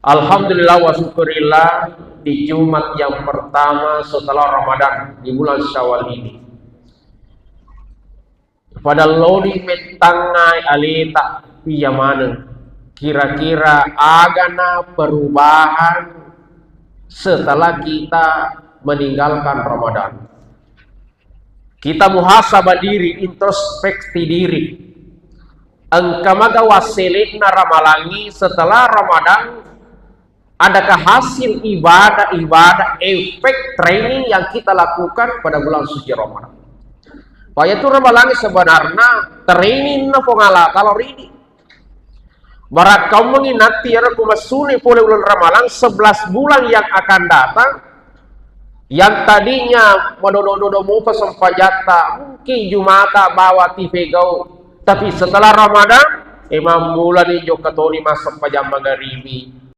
Alhamdulillah wa syukurillah di Jumat yang pertama setelah Ramadan di bulan Syawal ini. Pada lodi metangai alita piyamana kira-kira agana perubahan setelah kita meninggalkan Ramadan. Kita muhasabah diri, introspeksi diri. Engkamaga wasilitna ramalangi setelah Ramadan. Adakah hasil ibadah-ibadah efek training yang kita lakukan pada bulan suci Ramadan? Pak itu ramalangi sebenarnya training na pengala kalau ini. Barat kau menginati ya kumasuni boleh bulan Ramadan 11 bulan yang akan datang. Yang tadinya mododo mau pesampajata mungkin Jumata bawa TV Go, tapi setelah Ramadan bulan hijau ketoni masuk pajam magharibi.